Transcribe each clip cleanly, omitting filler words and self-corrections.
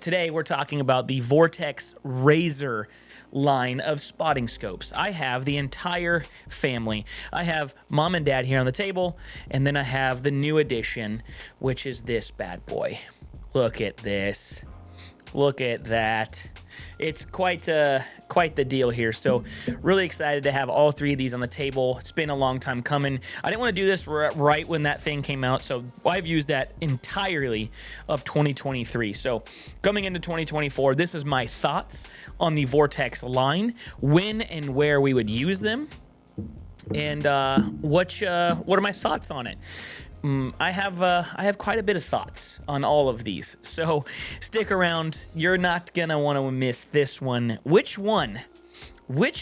today we're talking about the Vortex Razor line of spotting scopes. I have the entire family. I have mom and dad here on the table, and then I have the new addition, which is this bad boy. Look at this. Look at that. It's quite the deal here. So really excited to have all three of these on the table. It's been a long time coming. I didn't want to do this right when that thing came out, so I've used that entirely of 2023. So coming into 2024, this is my thoughts on the Vortex line, when and where we would use them, and what are my thoughts on it. I have quite a bit of thoughts on all of these, so stick around. You're not gonna want to miss this one. Which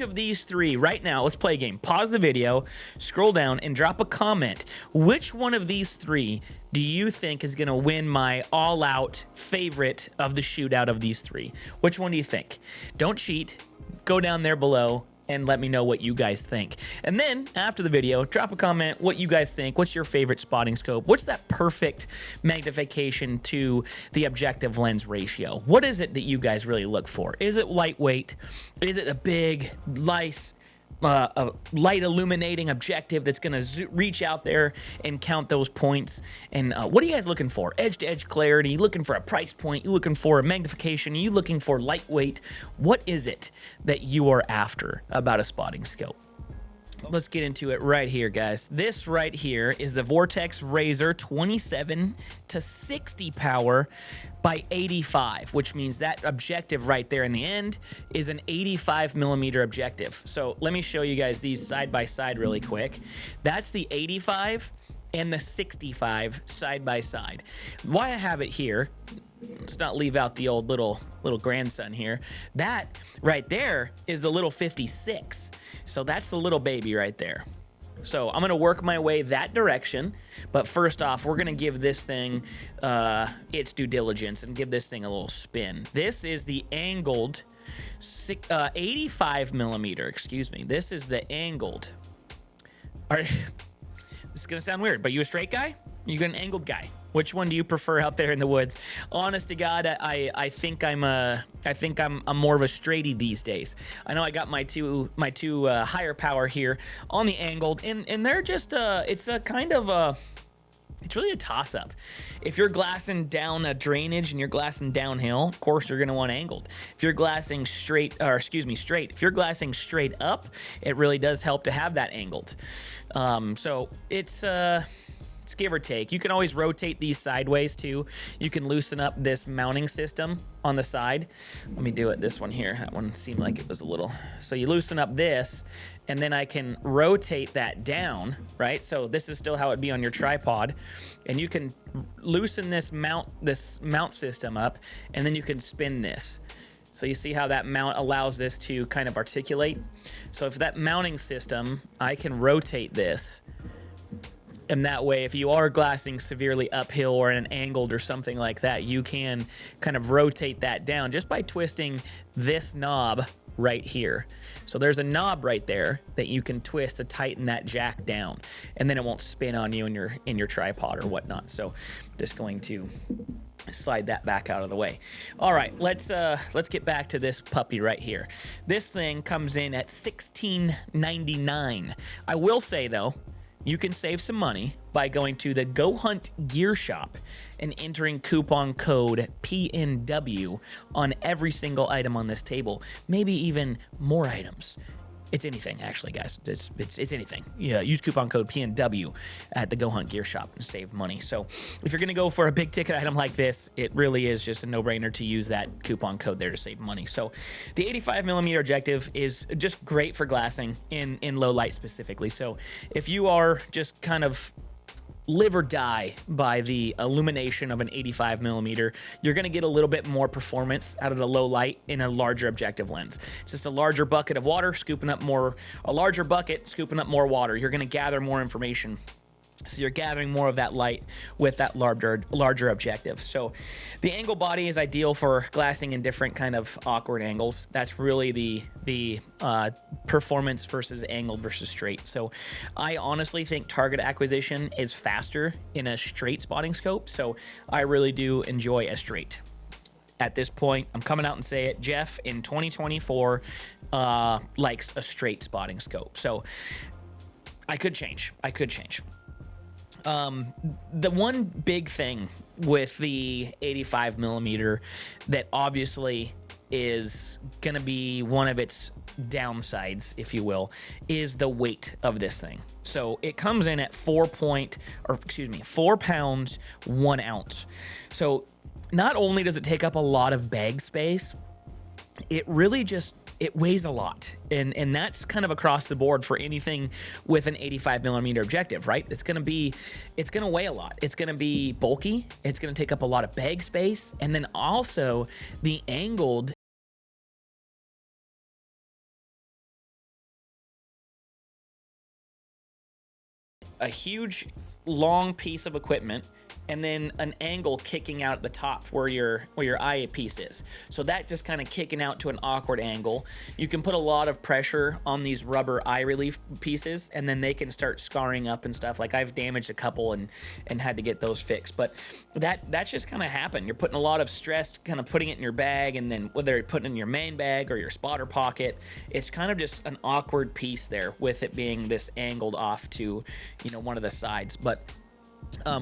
of these three right now? Let's play a game. Pause the video, scroll down, and drop a comment. Which one of these three do you think is gonna win my all-out favorite of the shootout of these three? Which one do you think? Don't cheat. Go down there below and let me know what you guys think. And then after the video, drop a comment what you guys think. What's your favorite spotting scope? What's that perfect magnification to the objective lens ratio? What is it that you guys really look for? Is it lightweight? Is it a big, nice, a light illuminating objective that's going to reach out there and count those points? And what are you guys looking for? Edge to edge clarity? You looking for a price point? You looking for a magnification? Are you looking for lightweight? What is it that you are after about a spotting scope? Let's get into it right here, guys. This right here is the Vortex Razor 27 to 60 power by 85, which means that objective right there in the end is an 85 millimeter objective. So let me show you guys these side by side really quick. That's the 85 and the 65 side by side. Why I have it here, let's not leave out the old little grandson here. That right there is the little 56. So that's the little baby right there. So I'm going to work my way that direction. But first off, we're going to give this thing its due diligence and give this thing a little spin. This is the angled 85 millimeter. Excuse me. This is the angled. All right. This is going to sound weird, but you a straight guy? You an angled guy? Which one do you prefer out there in the woods? Honest to God, I think I'm more of a straighty these days. I know I got my two higher power here on the angled, and they're just it's a kind of it's really a toss-up. If you're glassing down a drainage and you're glassing downhill, of course you're going to want angled. If you're glassing straight, if you're glassing straight up, it really does help to have that angled. So it's give or take. You can always rotate these sideways too. You can loosen up this mounting system on the side. Let me do it this one here. That one seemed like it was a little. So you loosen up this, and then I can rotate that down, right? So this is still how it'd be on your tripod, and you can loosen this mount system up, and then you can spin this. So you see how that mount allows this to kind of articulate. So if that mounting system, I can rotate this. And that way, if you are glassing severely uphill or in an angled or something like that, you can kind of rotate that down just by twisting this knob right here. So there's a knob right there that you can twist to tighten that jack down, and then it won't spin on you in your tripod or whatnot. So just going to slide that back out of the way. All right, let's get back to this puppy right here. This thing comes in at $16.99. I will say though, you can save some money by going to the GOHUNT gear shop and entering coupon code PNW on every single item on this table, maybe even more items. It's anything, actually, guys. It's anything. Yeah, use coupon code PNW at the GOHUNT gear shop and save money. So if you're going to go for a big ticket item like this, it really is just a no-brainer to use that coupon code there to save money. So the 85 millimeter objective is just great for glassing in low light specifically. So if you are just kind of live or die by the illumination of an 85 millimeter, you're going to get a little bit more performance out of the low light in a larger objective lens. It's just a larger bucket of water scooping up more water. You're going to gather more information. So you're gathering more of that light with that larger objective. So the angle body is ideal for glassing in different kind of awkward angles. That's really the performance versus angled versus straight. So I honestly think target acquisition is faster in a straight spotting scope. So I really do enjoy a straight. at this point, I'm coming out and say it, Jeff in 2024 likes a straight spotting scope. So I could change. The one big thing with the 85 millimeter that obviously is going to be one of its downsides, if you will, is the weight of this thing. So it comes in at 4 pounds, 1 ounce. So not only does it take up a lot of bag space, it really just, it weighs a lot, and that's kind of across the board for anything with an 85 millimeter objective, right? It's gonna weigh a lot. It's gonna be bulky. It's gonna take up a lot of bag space, and then also the angled a huge long piece of equipment and then an angle kicking out at the top where your eyepiece is. So that just kind of kicking out to an awkward angle. You can put a lot of pressure on these rubber eye relief pieces, and then they can start scarring up and stuff. Like I've damaged a couple and had to get those fixed. But that's just kind of happened. You're putting a lot of stress, kind of putting it in your bag, and then whether you're putting it in your main bag or your spotter pocket, it's kind of just an awkward piece there with it being this angled off to, one of the sides. But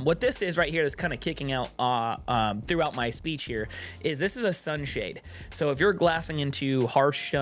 what this is right here that's kind of kicking out throughout my speech here is this is a sunshade. So if you're glassing into harsh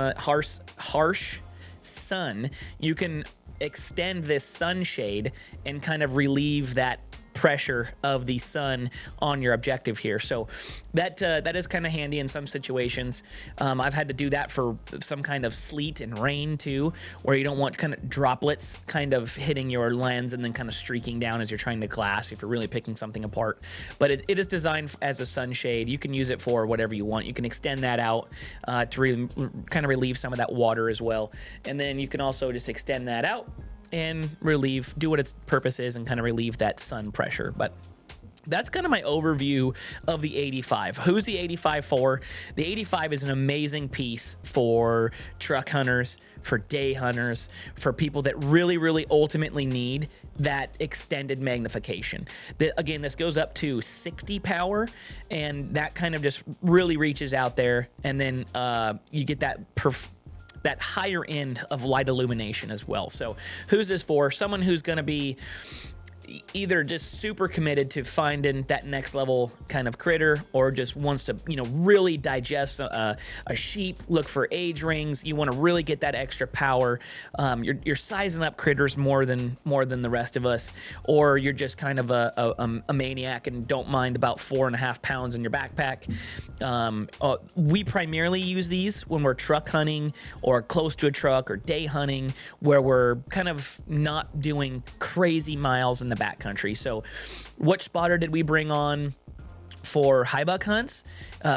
sun, you can extend this sunshade and kind of relieve that pressure of the sun on your objective here. So that is kind of handy in some situations. I've had to do that for some kind of sleet and rain too, where you don't want kind of droplets kind of hitting your lens and then kind of streaking down as you're trying to glass if you're really picking something apart. But it is designed as a sunshade. You can use it for whatever you want. You can extend that out to kind of relieve some of that water as well. And then you can also just extend that out and do what its purpose is and kind of relieve that sun pressure. But that's kind of my overview of the 85. Who's the 85 for? The 85 is an amazing piece for truck hunters, for day hunters, for people that really, really ultimately need that extended magnification. Again, this goes up to 60 power, and that kind of just really reaches out there, and then you get that higher end of light illumination as well. So who's this for? Someone who's going to be either just super committed to finding that next level kind of critter, or just wants to, really digest a sheep, look for age rings. You want to really get that extra power. You're sizing up critters more than the rest of us, or you're just kind of a maniac and don't mind about 4.5 pounds in your backpack. We primarily use these when we're truck hunting or close to a truck or day hunting, where we're kind of not doing crazy miles in the backcountry. So what spotter did we bring on for high buck hunts?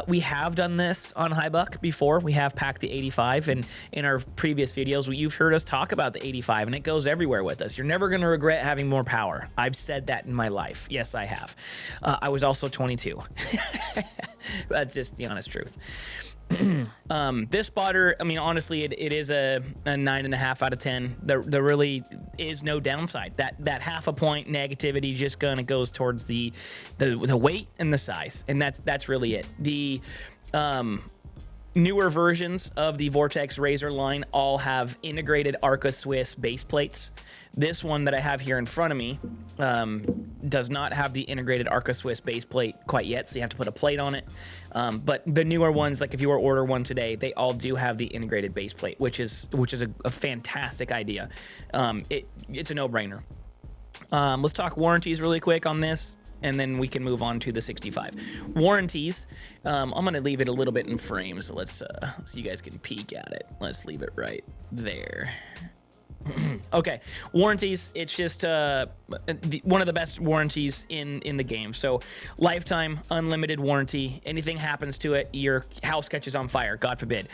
We have done this on high buck before. We have packed the 85, and in our previous videos, you've heard us talk about the 85, and it goes everywhere with us. You're never going to regret having more power. I've said that in my life. Yes, I have. I was also 22. That's just the honest truth. This spotter, honestly, it is a 9.5 out of 10. There really is no downside. That half a point negativity just kind of goes towards the weight and the size, and that's really it. The newer versions of the Vortex Razor line all have integrated Arca Swiss base plates. This one that I have here in front of me does not have the integrated Arca Swiss base plate quite yet, so you have to put a plate on it. But the newer ones, like if you were to order one today, they all do have the integrated base plate, which is a fantastic idea. It's a no-brainer. Let's talk warranties really quick on this, and then we can move on to the 65. Warranties, I'm going to leave it a little bit in frame, so so you guys can peek at it. Let's leave it right there. Okay, warranties, it's just one of the best warranties in the game. So lifetime unlimited warranty. Anything happens to it, your house catches on fire, God forbid,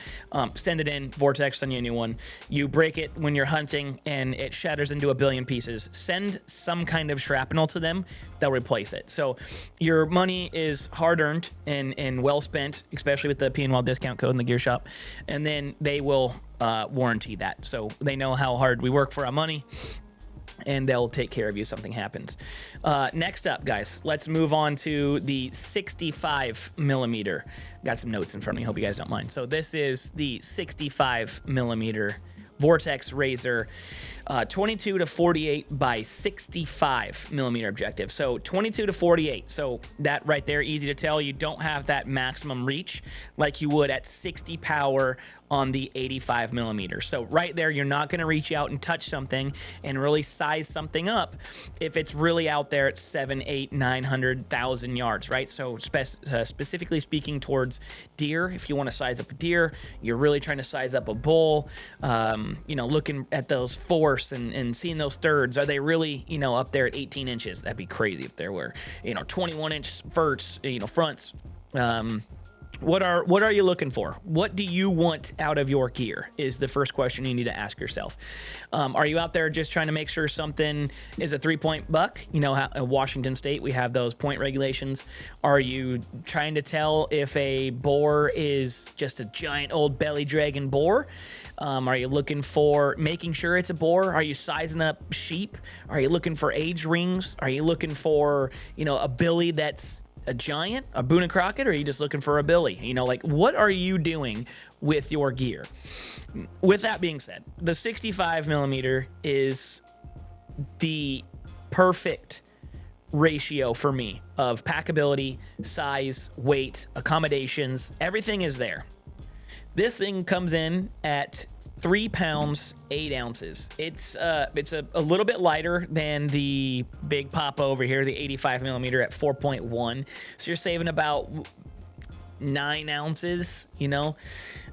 send it in, Vortex, send you a new one. You break it when you're hunting and it shatters into a billion pieces, send some kind of shrapnel to them, they'll replace it. So your money is hard-earned and well spent, especially with the PNWell discount code in the gear shop, and then they will warranty that. So they know how hard we work for our money. and they'll take care of you if something happens. Next up, guys, let's move on to the 65 millimeter. Got some notes in front of me. Hope you guys don't mind. So this is the 65 millimeter Vortex Razor, 22 to 48 by 65 millimeter objective. So 22 to 48. So that right there, easy to tell. You don't have that maximum reach like you would at 60 power on the 85 millimeter. So right there, you're not going to reach out and touch something and really size something up if it's really out there at 7, 8, 900,000 yards, right? So specifically speaking towards deer, if you want to size up a deer, you're really trying to size up a bull, you know, looking at those force and seeing those thirds. Are they really, you know, up there at 18 inches? That'd be crazy if there were, you know, 21-inch fronts, you know, fronts. What are you looking for? What do you want out of your gear is the first question you need to ask yourself. Are you out there just trying to make sure something is a 3-point buck? You know, in Washington State, we have those point regulations. Are you trying to tell if a boar is just a giant old belly dragging boar? Are you looking for making sure it's a boar? Are you sizing up sheep? Are you looking for age rings? Are you looking for, you know, a billy that's a giant, a Boone and Crockett, or are you just looking for a billy? You know, like, what are you doing with your gear? With that being said, the 65 millimeter is the perfect ratio for me of packability, size, weight, accommodations. Everything is there. This thing comes in at 3 pounds, 8 ounces. It's a little bit lighter than the big Papa over here, the 85 millimeter at 4.1. So you're saving about 9 ounces, you know,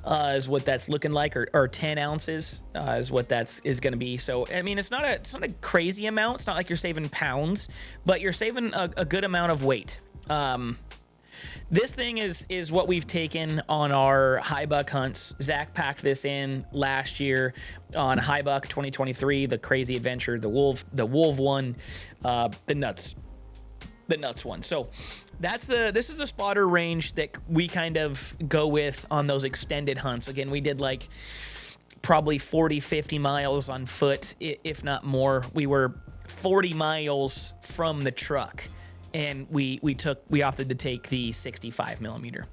is what that's looking like, or 10 ounces is what is going to be. So, I mean, it's not a crazy amount. It's not like you're saving pounds, but you're saving a good amount of weight. This thing is what we've taken on our high buck hunts. Zach packed this in last year on high buck 2023, the crazy adventure, the wolf one, the nuts one. So this is a spotter range that we kind of go with on those extended hunts. Again, we did like probably 40, 50 miles on foot, if not more. We were 40 miles from the truck. And we opted to take the 65 millimeter.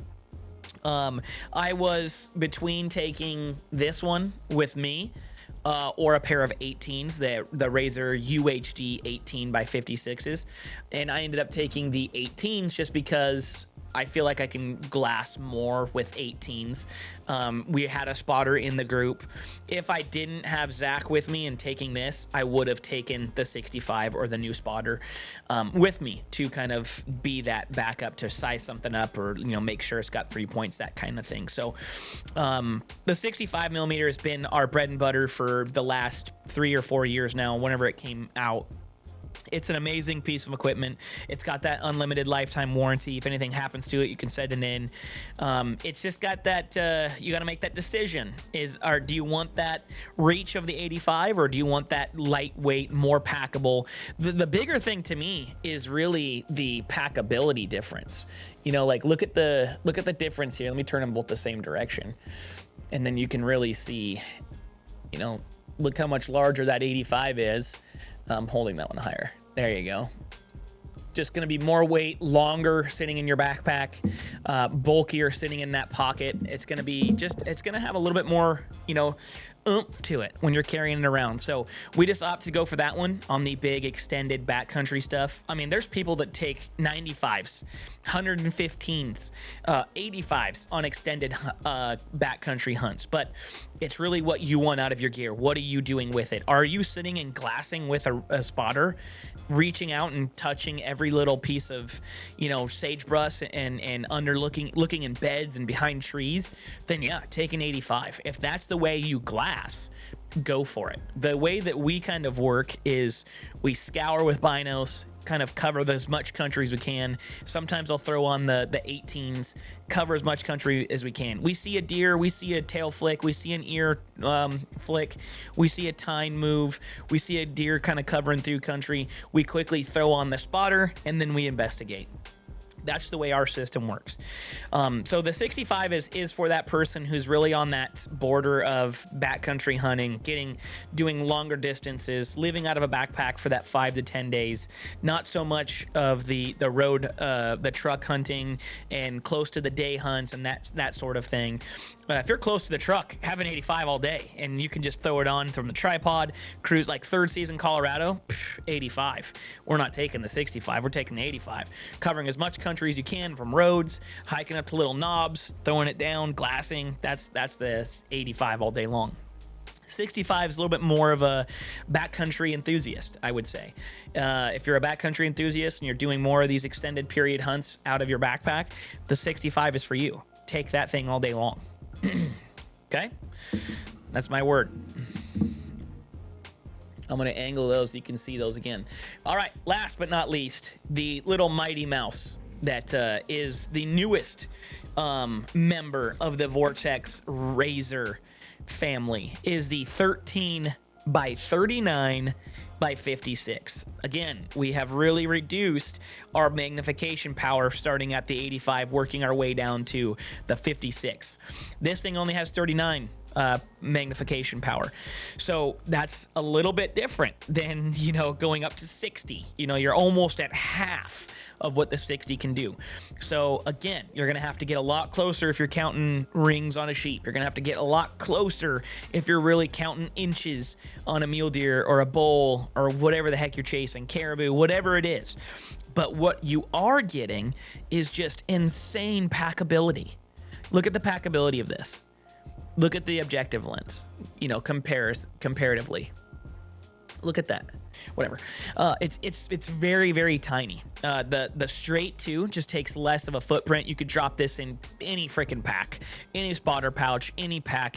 I was between taking this one with me or a pair of 18s, the Razor UHD 18 by 56s, and I ended up taking the 18s just because I feel like I can glass more with 18s. We had a spotter in the group. If I didn't have Zach with me and taking this, I would have taken the 65 or the new spotter with me to kind of be that backup to size something up, or, you know, make sure it's got 3 points, that kind of thing. So the 65 millimeter has been our bread and butter for the last 3 or 4 years now, whenever it came out. It's an amazing piece of equipment. It's got that unlimited lifetime warranty. If anything happens to it, you can send it in. It's just got that, you got to make that decision. Do you want that reach of the 85, or do you want that lightweight, more packable? The bigger thing to me is really the packability difference. You know, like look at the difference here. Let me turn them both the same direction. And then you can really see, you know, look how much larger that 85 is. I'm holding that one higher. There you go. Just going to be more weight, longer sitting in your backpack, bulkier sitting in that pocket. It's going to be it's going to have a little bit more, you know, oomph to it when you're carrying it around. So we just opt to go for that one on the big extended backcountry stuff. I mean, there's people that take 95s, 115s, 85s on extended backcountry hunts, but it's really what you want out of your gear. What are you doing with it? Are you sitting and glassing with a spotter, reaching out and touching every little piece of, you know, sagebrush and looking in beds and behind trees? Then yeah, take an 85. If that's the way you glass, go for it. The way that we kind of work is we scour with binos, kind of cover as much country as we can. Sometimes I'll throw on the 18s, cover as much country as we can. We see a deer, we see a tail flick, we see an ear flick, we see a tine move, we see a deer kind of covering through country. We quickly throw on the spotter and then we investigate. That's the way our system works. So the 65 is for that person who's really on that border of backcountry hunting, doing longer distances, living out of a backpack for that 5 to 10 days. Not so much of the road, the truck hunting and close to the day hunts and that sort of thing. If you're close to the truck, have an 85 all day, and you can just throw it on from the tripod, cruise like third season Colorado, 85. We're not taking the 65, we're taking the 85. Covering as much country as you can from roads, hiking up to little knobs, throwing it down, glassing. That's the 85 all day long. 65 is a little bit more of a backcountry enthusiast, I would say. If you're a backcountry enthusiast and you're doing more of these extended period hunts out of your backpack, the 65 is for you. Take that thing all day long. Okay? That's my word. I'm going to angle those so you can see those again. All right, last but not least, the little Mighty Mouse that is the newest member of the Vortex Razor family is the 13 by 39 by 56. Again, we have really reduced our magnification power starting at the 85, working our way down to the 56. This thing only has 39 magnification power. So that's a little bit different than, going up to 60. You're almost at half of what the 60 can do. So again, you're going to have to get a lot closer if you're counting rings on a sheep. You're going to have to get a lot closer if you're really counting inches on a mule deer or a bull or whatever the heck you're chasing, caribou, whatever it is. But what you are getting is just insane packability. Look at the packability of this. Look at the objective lens, comparatively. Look at that. Whatever. It's very, very tiny. The straight too just takes less of a footprint. You could drop this in any freaking pack, any spotter pouch, any pack,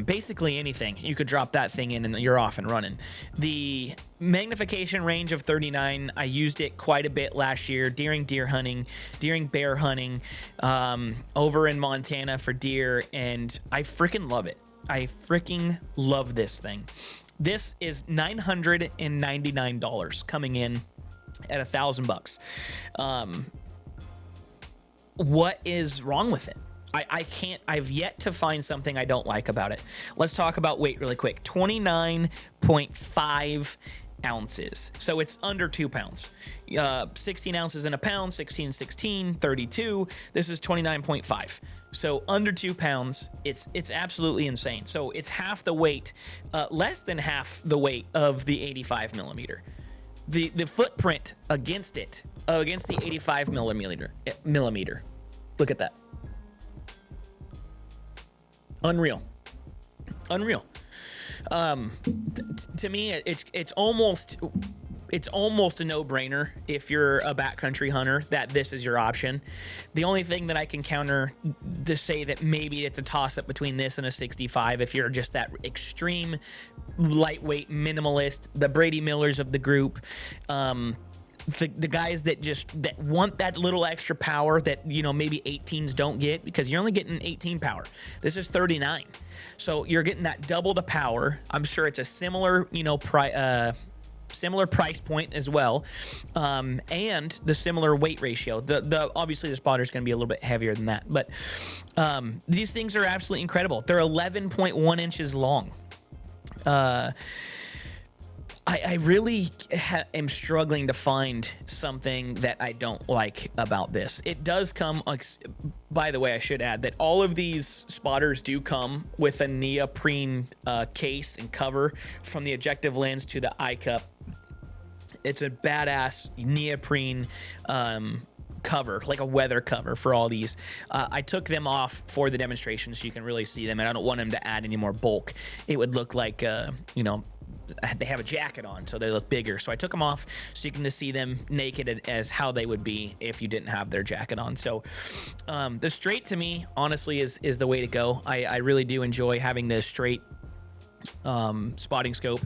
basically anything. You could drop that thing in and you're off and running. The magnification range of 39, I used it quite a bit last year during deer hunting, during bear hunting, over in Montana for deer, and I freaking love it. I freaking love this thing. This is $999 coming in at $1,000. What is wrong with it? I've yet to find something I don't like about it. Let's talk about weight really quick. 29.5 ounces. So it's under 2 pounds. 16 ounces in a pound, 16, 32. This is 29.5. So under 2 pounds. It's absolutely insane. So it's half the weight, less than half the weight of the 85 millimeter. The footprint against it, against the 85 millimeter. Look at that. Unreal. To me, it's almost a no-brainer if you're a backcountry hunter that this is your option. The only thing that I can counter to say that maybe it's a toss-up between this and a 65 if you're just that extreme lightweight minimalist, the Brady Millers of the group, the guys that want that little extra power that maybe 18s don't get, because you're only getting 18 power. This is 39, so you're getting that double the power. I'm sure it's a similar similar price point as well, and the similar weight ratio. The obviously the spotter is going to be a little bit heavier than that, but these things are absolutely incredible. They're 11.1 inches long. I really am struggling to find something that I don't like about this. It does come, by the way, I should add that all of these spotters do come with a neoprene case and cover, from the objective lens to the eye cup. It's a badass neoprene cover, like a weather cover for all these. I took them off for the demonstration so you can really see them, and I don't want them to add any more bulk. It would look like, they have a jacket on, so they look bigger. So I took them off so you can just see them naked as how they would be if you didn't have their jacket on. So the straight, to me, honestly, is the way to go. I really do enjoy having the straight spotting scope.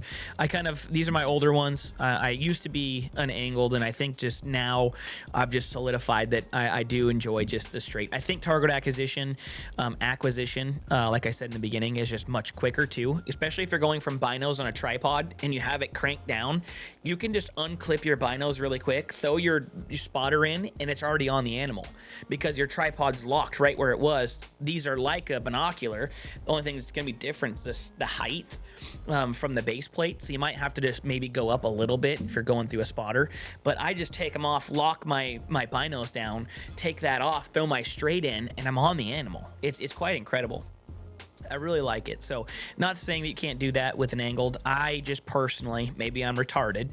These are my older ones. I used to be an angled, and I think just now I've just solidified that I do enjoy just the straight. I think target acquisition, like I said in the beginning, is just much quicker too, especially if you're going from binos on a tripod and you have it cranked down. You can just unclip your binos really quick, throw your spotter in, and it's already on the animal because your tripod's locked right where it was. These are like a binocular. The only thing that's going to be different is the height from the base plate, so you might have to just maybe go up a little bit if you're going through a spotter. But I just take them off, lock my binos down, take that off, throw my straight in, and I'm on the animal. It's quite incredible. I really like it. So not saying that you can't do that with an angled. I just personally, maybe I'm retarded,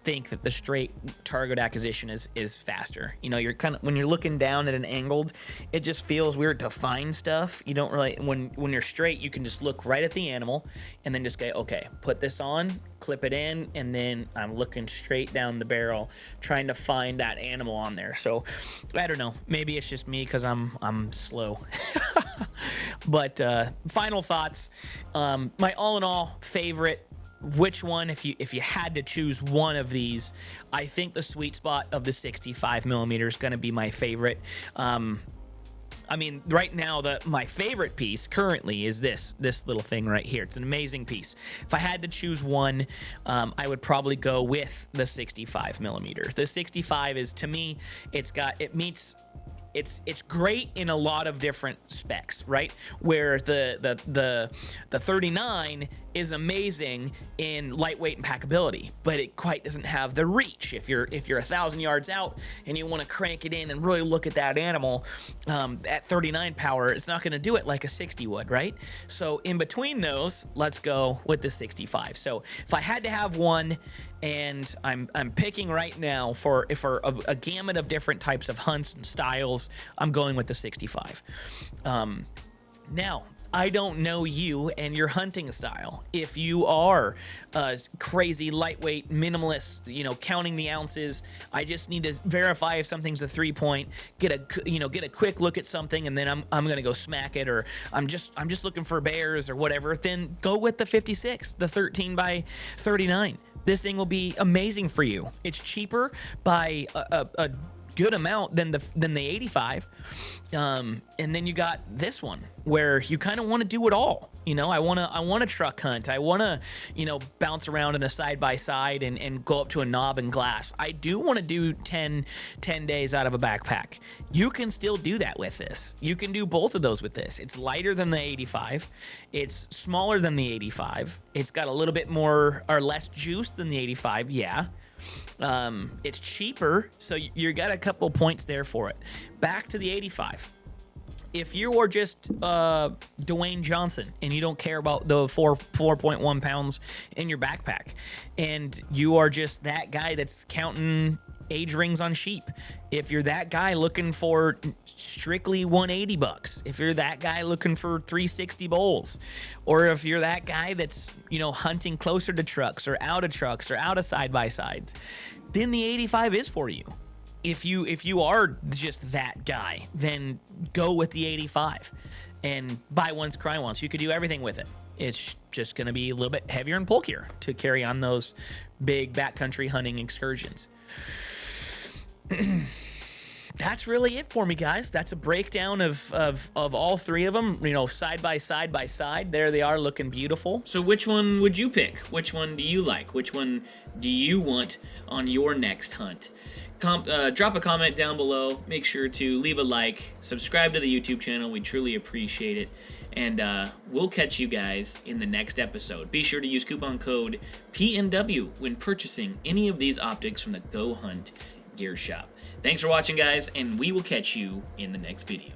think that the straight target acquisition is faster. You know, you're kind of, when you're looking down at an angled, it just feels weird to find stuff. You don't really, when you're straight, you can just look right at the animal and then just go, okay, put this on, clip it in, and then I'm looking straight down the barrel trying to find that animal on there. So I don't know, maybe it's just me because I'm slow. But final thoughts, my all in all favorite, which one, if you had to choose one of these, I think the sweet spot of the 65 millimeter is going to be my favorite. I mean, right now, my favorite piece currently is this little thing right here. It's an amazing piece. If I had to choose one, I would probably go with the 65 millimeter. The 65 is, to me, it's great in a lot of different specs, right? Where the 39 is amazing in lightweight and packability, but it quite doesn't have the reach. If you're 1,000 yards out and you want to crank it in and really look at that animal at 39 power, it's not going to do it like a 60 would, right? So in between those, let's go with the 65. So if I had to have one, and I'm picking right now for a gamut of different types of hunts and styles, I'm going with the 65. Now, I don't know you and your hunting style. If you are crazy lightweight minimalist, you know, counting the ounces, I just need to verify if something's a 3-point, get a quick look at something, and then I'm gonna go smack it, or I'm just looking for bears or whatever. Then go with the 56, the 13 by 39. This thing will be amazing for you. It's cheaper by a good amount than the 85, and then you got this one where you kind of want to do it all. You know, I want to truck hunt. I want to, you know, bounce around in a side by side and go up to a knob and glass. I do want to do 10 days out of a backpack. You can still do that with this. You can do both of those with this. It's lighter than the 85. It's smaller than the 85. It's got a little bit more or less juice than the 85. Yeah. It's cheaper, so you got a couple points there for it. Back to the 85. If you are just Dwayne Johnson and you don't care about the 4.1 pounds in your backpack, and you are just that guy that's counting age rings on sheep, if you're that guy looking for strictly $180, if you're that guy looking for 360 bowls, or if you're that guy that's, you know, hunting closer to trucks or out of side by sides, then the 85 is for you. If you are just that guy, then go with the 85 and buy once, cry once. You could do everything with it. It's just going to be a little bit heavier and bulkier to carry on those big backcountry hunting excursions. That's really it for me, guys. That's a breakdown of all three of them, you know, side by side. There they are, looking beautiful. So which one would you pick? Which one do you like? Which one do you want on your next hunt? Drop a comment down below. Make sure to leave a like, subscribe to the YouTube channel. We truly appreciate it. And we'll catch you guys in the next episode. Be sure to use coupon code PNW when purchasing any of these optics from the GOHUNT Gear Shop. Thanks for watching, guys, and we will catch you in the next video.